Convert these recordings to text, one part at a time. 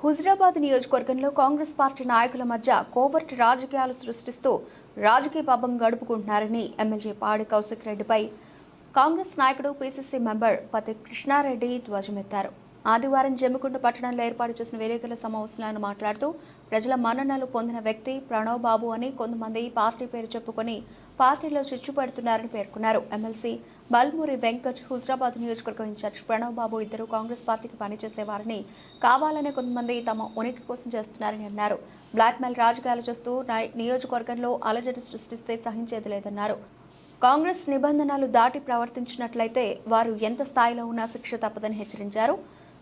హుజరాబాద్ నియోజకవర్గంలో కాంగ్రెస్ పార్టీ నాయకుల మధ్య కోవర్ట్ రాజకీయాలు సృష్టిస్తూ రాజకీయ పాపం గడుపుకుంటున్నారని ఎమ్మెల్యే పాడి కౌశిక్ రెడ్డిపై కాంగ్రెస్ నాయకుడు పీసీసీ మెంబర్ పతి కృష్ణారెడ్డి ధ్వజమెత్తారు. ఆదివారం జమ్మికుంట పట్టణంలో ఏర్పాటు చేసిన విలేకరుల సమావేశంలో మాట్లాడుతూ ప్రజల మన్ననలు పొందిన వ్యక్తి ప్రణవ్ బాబు అని కొంతమంది పార్టీ పేరు చెప్పుకొని పార్టీలో చిచ్చు పెడుతున్నారని పేర్కొన్నారు. ఎమ్మెల్సీ బల్మూరి వెంకట్, హుజరాబాద్ నియోజకవర్గం ఇన్ఛార్జ్ ప్రణవ్ బాబు ఇద్దరు కాంగ్రెస్ పార్టీకి పనిచేసేవారని కావాలనే కొంతమంది తమ ఉనికి కోసం చేస్తున్నారని అన్నారు. బ్లాక్మెయిల్ రాజకీయాలు చేస్తూ నియోజకవర్గంలో అలజడి సృష్టిస్తే సహించేది లేదన్నారు. కాంగ్రెస్ నిబంధనలు దాటి ప్రవర్తించినట్లయితే వారు ఎంత స్థాయిలో ఉన్నా శిక్ష తప్పదని హెచ్చరించారు.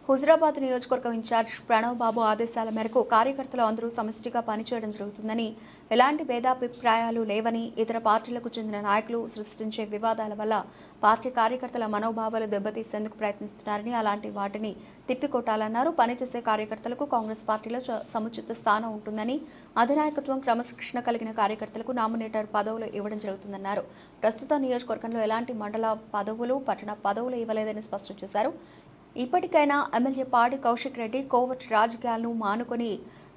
హుజరాబాద్ నియోజకవర్గం ఇన్ఛార్జ్ ప్రణవ్ బాబు ఆదేశాల మేరకు కార్యకర్తలు అందరూ సమిష్టిగా పనిచేయడం జరుగుతుందని, ఎలాంటి భేదాభిప్రాయాలు లేవని, ఇతర పార్టీలకు చెందిన నాయకులు సృష్టించే వివాదాల వల్ల పార్టీ కార్యకర్తల మనోభావాలు దెబ్బతీసేందుకు ప్రయత్నిస్తున్నారని, అలాంటి వాటిని తిప్పికొట్టాలన్నారు. పనిచేసే కార్యకర్తలకు కాంగ్రెస్ పార్టీలో సముచిత స్థానం ఉంటుందని, అధినాయకత్వం క్రమశిక్షణ కలిగిన కార్యకర్తలకు నామినేటర్ పదవులు ఇవ్వడం జరుగుతుందన్నారు. ప్రస్తుత నియోజకవర్గంలో ఎలాంటి మండల పదవులు, పట్టణ పదవులు ఇవ్వలేదని స్పష్టం చేశారు. ఇప్పటికైనా ఎమ్మెల్యే పాడి కౌశిక్ రెడ్డి కోవర్ట్ రాజకీయాలను మానుకొని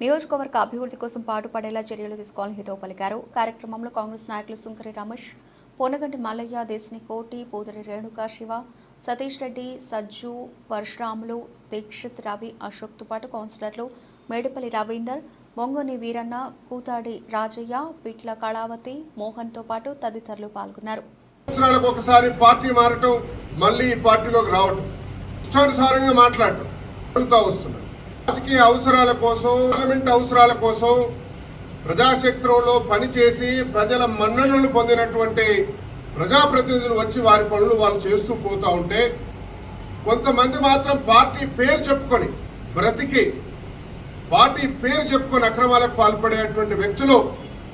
నియోజకవర్గ అభివృద్ధి కోసం పాటుపడేలా చర్యలు తీసుకోవాలని హితవు పలికారు. కార్యక్రమంలో కాంగ్రెస్ నాయకులు సుంకరి రమేష్, పొనగంటి మల్లయ్య, దేశిని కోటి, పూదరి రేణుక, శివ, సతీష్ రెడ్డి, సజ్జు, పరశురాములు, దీక్షిత్, రవి, అశోక్తో పాటు కౌన్సిలర్లు మేడిపల్లి రవీందర్, మొంగోని వీరన్న, కూతాడి రాజయ్య, పిట్ల కళావతి, మోహన్తో పాటు తదితరులు పాల్గొన్నారు. ఒకసారి పార్టీ మారటం, మళ్ళీ పార్టీలోకి రావటం, ఇష్టానుసారంగా మాట్లాడటం జరుగుతూ వస్తున్నారు. రాజకీయ అవసరాల కోసం, పార్లమెంట్ అవసరాల కోసం ప్రజాక్షేత్రంలో పనిచేసి ప్రజల మన్ననలు పొందినటువంటి ప్రజాప్రతినిధులు వచ్చి వారి పనులు వాళ్ళు చేస్తూ పోతూ ఉంటే, కొంతమంది మాత్రం పార్టీ పేరు చెప్పుకొని బ్రతికి పార్టీ పేరు చెప్పుకొని అక్రమాలకు పాల్పడేటువంటి వ్యక్తులు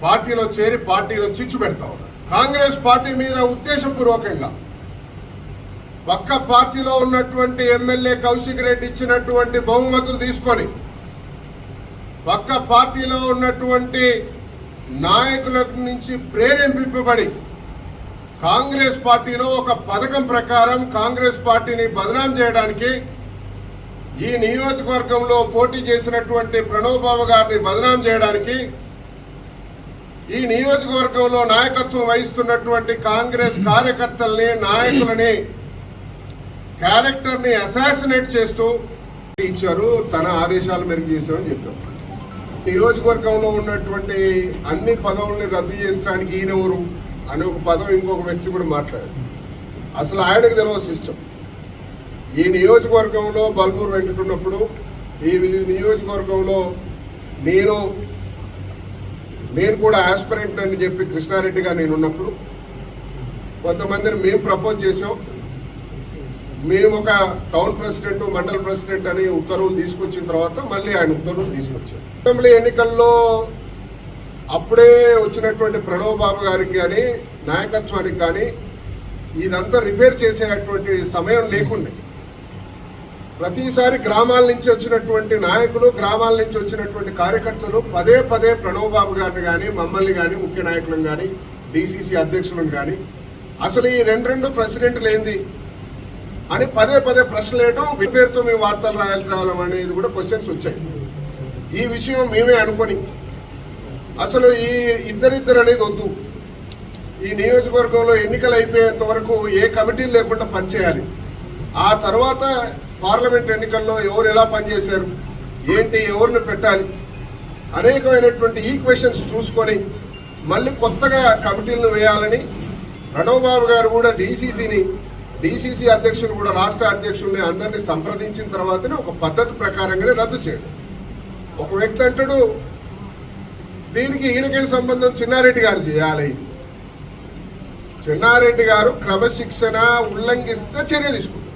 పార్టీలో చేరి పార్టీలో చిచ్చు పెడతా ఉన్నారు. కాంగ్రెస్ పార్టీ మీద ఉద్దేశపూర్వకంగా పక్క పార్టీలో ఉన్నటువంటి ఎమ్మెల్యే కౌశిక్ రెడ్డి ఇచ్చినటువంటి బహుమతులు తీసుకొని పక్క పార్టీలో ఉన్నటువంటి నాయకుల నుంచి ప్రేరేపింపబడి కాంగ్రెస్ పార్టీలో ఒక పథకం ప్రకారం కాంగ్రెస్ పార్టీని బదనాం చేయడానికి ఈ నియోజకవర్గంలో పోటీ చేసినటువంటి ప్రణవ్ బాబు గారిని బదనాం చేయడానికి ఈ నియోజకవర్గంలో నాయకత్వం వహిస్తున్నటువంటి కాంగ్రెస్ కార్యకర్తల్ని, నాయకులని, క్యారెక్టర్ని అసాసినేట్ చేస్తూ ఇచ్చారు. తన ఆదేశాల మేరకు చేశామని చెప్పారు. నియోజకవర్గంలో ఉన్నటువంటి అన్ని పదవుల్ని రద్దు చేయడానికి ఈయనెవరు అనే ఒక పదం ఇంకొక వ్యక్తి కూడా మాట్లాడారు. అసలు ఆయనకు తెలియదు సిస్టమ్. ఈ నియోజకవర్గంలో బల్మూరు వెంకట ఉన్నప్పుడు, ఈ నియోజకవర్గంలో నేను కూడా ఆస్పిరెంట్ అని చెప్పి కృష్ణారెడ్డిగా నేను ఉన్నప్పుడు కొంతమందిని మేము ప్రపోజ్ చేసాం. మేము ఒక టౌన్ ప్రెసిడెంట్, మండల ప్రెసిడెంట్ అని ఉత్తర్వులు తీసుకొచ్చిన తర్వాత మళ్ళీ ఆయన ఉత్తర్వులు తీసుకొచ్చారు. అసెంబ్లీ ఎన్నికల్లో అప్పుడే వచ్చినటువంటి ప్రణవ్ బాబు గారికి కానీ నాయకత్వానికి కానీ ఇదంతా రిపేర్ చేసేటువంటి సమయం లేకుండే. ప్రతిసారి గ్రామాల నుంచి వచ్చినటువంటి నాయకులు, గ్రామాల నుంచి వచ్చినటువంటి కార్యకర్తలు పదే పదే ప్రణవ్ బాబు గారిని కానీ, మమ్మల్ని కానీ, ముఖ్య నాయకులను కానీ, డిసిసి అధ్యక్షులను కానీ అసలు ఈ రెండు ప్రెసిడెంట్లు ఏంది అని పదే పదే ప్రశ్నలు వేయడం, పేరుతో మేము వార్తలు రాయడం అనేది కూడా క్వశ్చన్స్ వచ్చాయి. ఈ విషయం మేమే అనుకొని అసలు ఈ ఇద్దరిద్దరు అనేది వద్దు, ఈ నియోజకవర్గంలో ఎన్నికలు అయిపోయేంత వరకు ఏ కమిటీలు లేకుండా పనిచేయాలి. ఆ తర్వాత పార్లమెంట్ ఎన్నికల్లో ఎవరు ఎలా పనిచేశారు, ఏంటి, ఎవరిని పెట్టాలి అనేకమైనటువంటి ఈ క్వశ్చన్స్ చూసుకొని మళ్ళీ కొత్తగా కమిటీలను వేయాలని ప్రణవ్ బాబు గారు కూడా డిసిసి అధ్యక్షులు కూడా, రాష్ట్ర అధ్యక్షుల్ని అందరినీ సంప్రదించిన తర్వాతనే ఒక పద్ధతి ప్రకారంగానే రద్దు చేయడం. ఒక వ్యక్తి అంటాడు దీనికి ఈయనకేం సంబంధం, చిన్నారెడ్డి గారు చేయాలి. చిన్నారెడ్డి గారు క్రమశిక్షణ ఉల్లంఘిస్తే చర్య తీసుకుంటారు.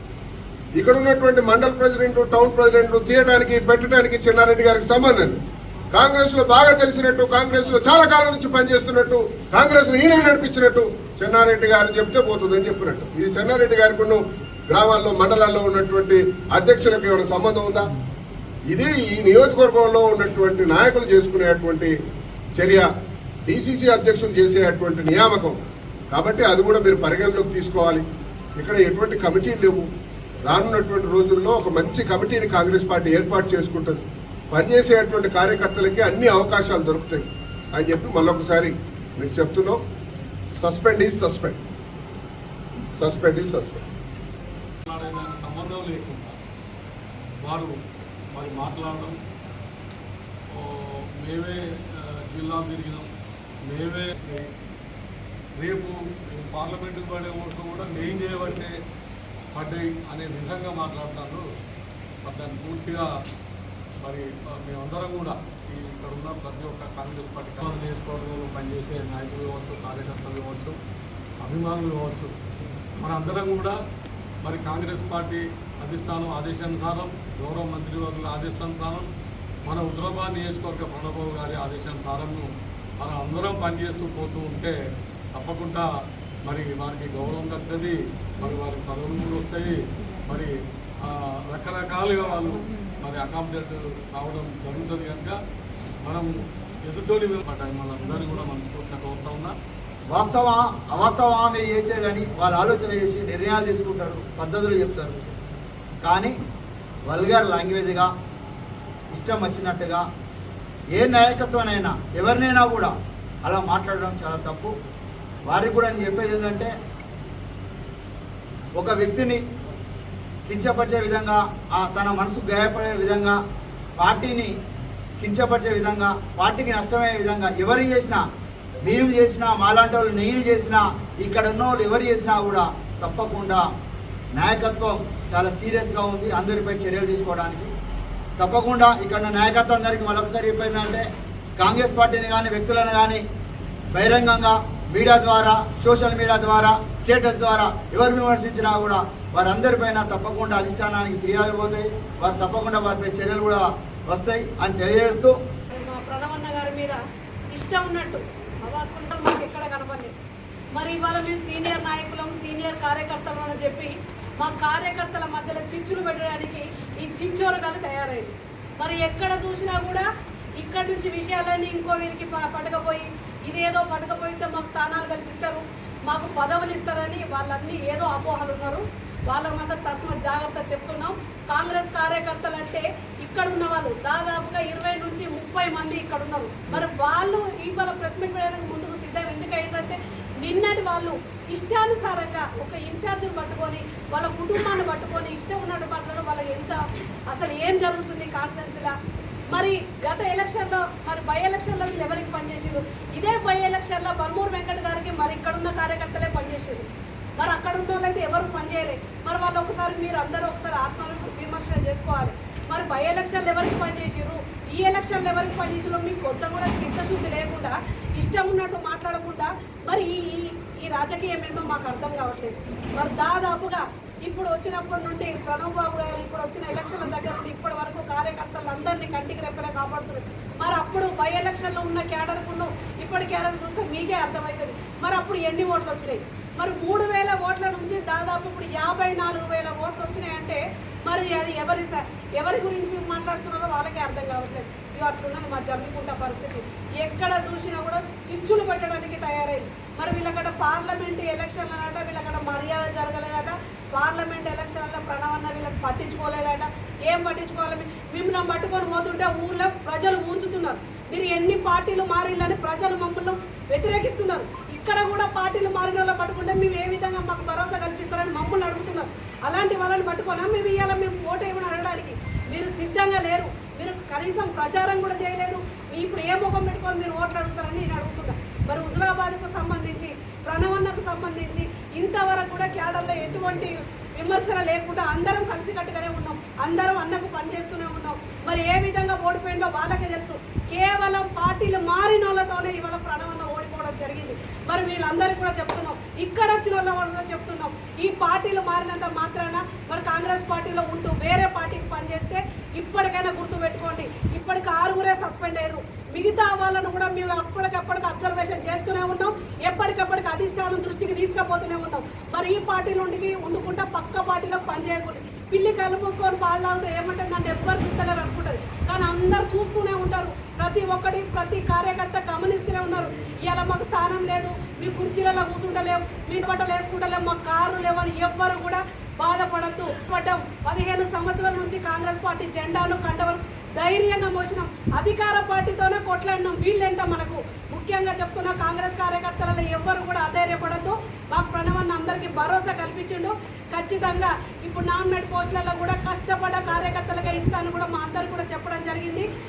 ఇక్కడ ఉన్నటువంటి మండల ప్రెసిడెంట్, టౌన్ ప్రెసిడెంట్ తీయడానికి, పెట్టడానికి చిన్నారెడ్డి గారికి సంబంధం. కాంగ్రెస్ లో బాగా తెలిసినట్టు, కాంగ్రెస్ లో చాలా కాలం నుంచి పనిచేస్తున్నట్టు, కాంగ్రెస్ ఈయన నడిపించినట్టు చెన్నారెడ్డి గారు చెప్తే పోతుందని చెప్పినట్టు. ఇది చెన్నారెడ్డి గారికి గ్రామాల్లో, మండలాల్లో ఉన్నటువంటి అధ్యక్షులకు ఏమైనా సంబంధం ఉందా? ఇది ఈ నియోజకవర్గంలో ఉన్నటువంటి నాయకులు చేసుకునేటువంటి చర్య, డిసిసి అధ్యక్షులు చేసేటువంటి నియామకం. కాబట్టి అది కూడా మీరు పరిగణలోకి తీసుకోవాలి. ఇక్కడ ఎటువంటి కమిటీలు లేవు. రానున్నటువంటి రోజుల్లో ఒక మంచి కమిటీని కాంగ్రెస్ పార్టీ ఏర్పాటు చేసుకుంటుంది. పనిచేసేటువంటి కార్యకర్తలకి అన్ని అవకాశాలు దొరుకుతాయి అని చెప్పి మళ్ళొకసారి మీకు చెప్తున్నాం. Suspend is suspend, suspend is suspend. దానికి సంబంధం లేకుండా వారు మరి మాట్లాడడం, మేమే జిల్లా తిరిగినాం, మేమే రేపు పార్లమెంటుకు పడే ఓట్లు కూడా నేను చేయబట్టే పడ్డాయి అనే విధంగా మాట్లాడుతాను. మరి దాన్ని పూర్తిగా మరి మేమందరం కూడా ఇక్కడ ఉన్న ప్రతి ఒక్క కాంగ్రెస్ పార్టీ నియోజకవర్గంలో పనిచేసే నాయకులు కావచ్చు, కార్యకర్తలు కావచ్చు, అభిమానులు కావచ్చు, మనందరం కూడా మరి కాంగ్రెస్ పార్టీ అధిష్టానం ఆదేశానుసారం, గౌరవ మంత్రివర్గుల ఆదేశానుసారం, మన హుజరాబాద్ నియోజకవర్గ ప్రణబాబు గారి ఆదేశానుసారం మనం అందరం పనిచేస్తూ పోతూ ఉంటే తప్పకుండా మరి వారికి గౌరవం దక్కుతుంది, మరి వారికి పదవులు కూడా వస్తాయి, మరి రకరకాలుగా వాళ్ళు మరి అకామిడేట్ కావడం జరుగుతుంది. కనుక మనం ఎదుటోని మనందరినీ కూడా మనస్ఫూర్తిగా కోరుతా ఉన్నా. వాస్తవా అవాస్తవా మీరు చేసేదని వాళ్ళు ఆలోచన చేసి నిర్ణయాలు తీసుకుంటారు, పద్ధతులు చెప్తారు. కానీ వల్గర్ లాంగ్వేజ్గా ఇష్టం వచ్చినట్టుగా ఏ నాయకత్వానైనా ఎవరినైనా కూడా అలా మాట్లాడడం చాలా తప్పు. వారికి కూడా నేను చెప్పేది ఏంటంటే, ఒక వ్యక్తిని కించపరిచే విధంగా, తన మనసుకు గాయపడే విధంగా, పార్టీని కించపరిచే విధంగా, పార్టీకి నష్టమయ్యే విధంగా ఎవరు చేసినా, మేము చేసినా, మాలాంటి వాళ్ళు నేను చేసినా, ఇక్కడ ఉన్న వాళ్ళు ఎవరు చేసినా కూడా తప్పకుండా నాయకత్వం చాలా సీరియస్గా ఉంది అందరిపై చర్యలు తీసుకోవడానికి. తప్పకుండా ఇక్కడ నాయకత్వం అందరికీ మరొకసారి చెప్పేందంటే, కాంగ్రెస్ పార్టీని కానీ వ్యక్తులను కానీ బహిరంగంగా మీడియా ద్వారా, సోషల్ మీడియా ద్వారా, స్టేటస్ ద్వారా ఎవరు విమర్శించినా కూడా వారందరిపైన తప్పకుండా అధిష్టానానికి ఫిర్యాదులు పోతాయి, వారు తప్పకుండా వారిపై చర్యలు కూడా వస్తాయి అని తెలియజేస్తూ, మా ప్రణవన్న గారి మీద ఇష్టం ఉన్నట్టు అవ్వకుండా మాకు ఎక్కడ కనపడలేదు. మరి ఇవాళ మేము సీనియర్ నాయకులం, సీనియర్ కార్యకర్తలు అని చెప్పి మా కార్యకర్తల మధ్యలో చిచ్చులు పెట్టడానికి ఈ చిచ్చోరగాలు తయారైంది. మరి ఎక్కడ చూసినా కూడా ఇక్కడి నుంచి విషయాలన్నీ ఇంకో వీరికి పడకపోయి, ఇదేదో పడకపోయితే మాకు స్థానాలు కల్పిస్తారు, మాకు పదవులు ఇస్తారని వాళ్ళన్నీ ఏదో అపోహలు ఉన్నారు. వాళ్ళ మధ్య తస్మత్ జాగ్రత్త చెప్తున్నాం. కాంగ్రెస్ కార్యకర్తలు అంటే ఇక్కడ ఉన్న వాళ్ళు దాదాపుగా 20 నుంచి 30 మంది ఇక్కడ ఉన్నారు. మరి వాళ్ళు ఇవాళ ప్రెస్ మీట్ పెట్టడానికి ముందుకు సిద్ధం ఎందుకు అయిందంటే, నిన్నటి వాళ్ళు ఇష్టానుసారంగా ఒక ఇన్ఛార్జ్ని పట్టుకొని, వాళ్ళ కుటుంబాన్ని పట్టుకొని ఇష్టం ఉన్నట్టు మాట్లాడడం వాళ్ళకి ఎంత అసలు ఏం జరుగుతుంది కాన్స్టిట్యున్సీలో. మరి గత ఎలక్షన్లో మరి బై ఎలక్షన్లో వీళ్ళు ఎవరికి పనిచేసారు? ఇదే బై ఎలక్షన్లో బర్మూర్ వెంకట గారికి మరి ఇక్కడున్న కార్యకర్తలే పనిచేసారు. మరి అక్కడ ఉన్న వాళ్ళైతే ఎవరు పనిచేయలేదు. మరి వాళ్ళు ఒకసారి మీరు అందరూ ఒకసారి ఆత్మ విమర్శన చేసుకోవాలి. మరి బై ఎలక్షన్లు ఎవరికి పనిచేసారు, ఈ ఎలక్షన్లు ఎవరికి పనిచేసారో మీకు కొంత కూడా చిత్తశుద్ధి లేకుండా ఇష్టం ఉన్నట్టు మాట్లాడకుండా మరి ఈ రాజకీయం ఏందో మాకు అర్థం కావట్లేదు. మరి దాదాపుగా ఇప్పుడు వచ్చినప్పటి నుండి ప్రణబ్ బాబు గారు ఇప్పుడు వచ్చిన ఎలక్షన్ల దగ్గర నుండి ఇప్పటి వరకు కార్యకర్తలు అందరినీ కంటికి రెప్పలే కాపాడుతున్నారు. మరి అప్పుడు బై ఎలక్షన్లో ఉన్న క్యాడర్కును ఇప్పటి క్యాడర్ చూస్తే మీకే అర్థమవుతుంది. మరి అప్పుడు ఎన్ని ఓట్లు వచ్చినాయి? మరి 3000 ఓట్ల నుంచి దాదాపు ఇప్పుడు 54,000 ఓట్లు వచ్చినాయంటే మరి అది ఎవరి గురించి మాట్లాడుతున్నారో వాళ్ళకే అర్థం కావట్లేదు. ఇవి అట్లున్నది మా జమ్మికుంట పరిస్థితి. ఎక్కడ చూసినా కూడా చిచ్చులు పెట్టడానికి తయారైంది. మరి వీళ్ళకడ పార్లమెంట్ ఎలక్షన్లు అట, వీళ్ళకడ మర్యాద జరగలేదట, పార్లమెంట్ ఎలక్షన్లో ప్రణవన్న వీళ్ళకి పట్టించుకోలేదట. ఏం పట్టించుకోవాలి? మిమ్మల్ని పట్టుకొని పోతుంటే ఊళ్ళో ప్రజలు ఊంచుతున్నారు. మీరు ఎన్ని పార్టీలు మారిల్లని ప్రజలు మమ్మల్ని వ్యతిరేకిస్తున్నారు. ఇక్కడ కూడా పార్టీలు మారిన వాళ్ళని పట్టుకుంటే మేము ఏ విధంగా మాకు భరోసా కల్పిస్తారని మమ్మల్ని అడుగుతున్నారు. అలాంటి వాళ్ళని పట్టుకున్నా మేము ఇవాళ మేము ఓటు ఏమని అడగడానికి మీరు సిద్ధంగా లేరు. మీరు కనీసం ప్రచారం కూడా చేయలేదు. ఇప్పుడు ఏ ముఖం పెట్టుకొని మీరు ఓట్లు అడుగుతారని నేను అడుగుతున్నా. మరి హుజరాబాద్కు సంబంధించి, ప్రణవన్నకు సంబంధించి ఇంతవరకు కూడా క్యాడర్లో ఎటువంటి విమర్శన లేకుండా అందరం కలిసికట్టుగానే ఉన్నాం. అందరం అన్నకు పనిచేస్తూనే ఉన్నాం. మరి ఏ విధంగా ఓడిపోయిందో వాళ్ళకే తెలుసు. కేవలం పార్టీలు మారిన వాళ్ళతోనే ఇవాళ ప్రణవన్న ఓడిపోవడం జరిగింది. మరి వీళ్ళందరికీ కూడా చెప్తున్నాం, ఇక్కడ వచ్చిన వాళ్ళ కూడా చెప్తున్నాం, ఈ పార్టీలు మారినంత మాత్రాన మరి కాంగ్రెస్ పార్టీలో ఉంటూ వేరే పార్టీకి పనిచేస్తే ఇప్పటికైనా గుర్తుపెట్టుకోండి, ఇప్పటికి 6 సస్పెండ్ అయ్యారు. మిగతా వాళ్ళను కూడా మేము అప్పటికప్పటికి అబ్జర్వేషన్ చేస్తూనే ఉన్నాం. ఎప్పటికప్పటికి అధిష్టానం దృష్టికి తీసుకుపోతూనే ఉన్నాం. మరి ఈ పార్టీ నుండి ఉండుకుంటా పక్క పార్టీలకు పనిచేయకూడదు. పిల్లి కళ్ళు మూసుకొని పాలు తాగితే ఏమంటే నన్ను ఎవ్వరు చూస్తలేరు అనుకుంటుంది. కానీ అందరు చూస్తూనే ఉంటారు. ప్రతి కార్యకర్త గమనిస్తూనే ఉన్నారు. ఇలా మాకు స్థానం లేదు, మీ కుర్చీలలో కూర్చుంటలేము, మీ బట్టలు వేసుకుంటలేము, మాకు కార్లు లేవని ఎవ్వరు కూడా బాధపడద్దు. పడ్డాం 15 సంవత్సరాల నుంచి కాంగ్రెస్ పార్టీ జెండాను కండవలు ధైర్యంగా మోసినాం. అధికార పార్టీతోనే కొట్లాడినాం. వీళ్ళెంత మనకు ముఖ్యంగా చెప్తున్నా కాంగ్రెస్ కార్యకర్తలలో ఎవ్వరు కూడా అధైర్యపడద్దు. మాకు ప్రణవన్న అందరికీ భరోసా కల్పించిండు. ఖచ్చితంగా ఇప్పుడు నామినేట్ పోస్టులలో కూడా కష్టపడ్డ కార్యకర్తలుగా ఇస్తాను కూడా మా అందరికి కూడా చెప్పడం జరిగింది.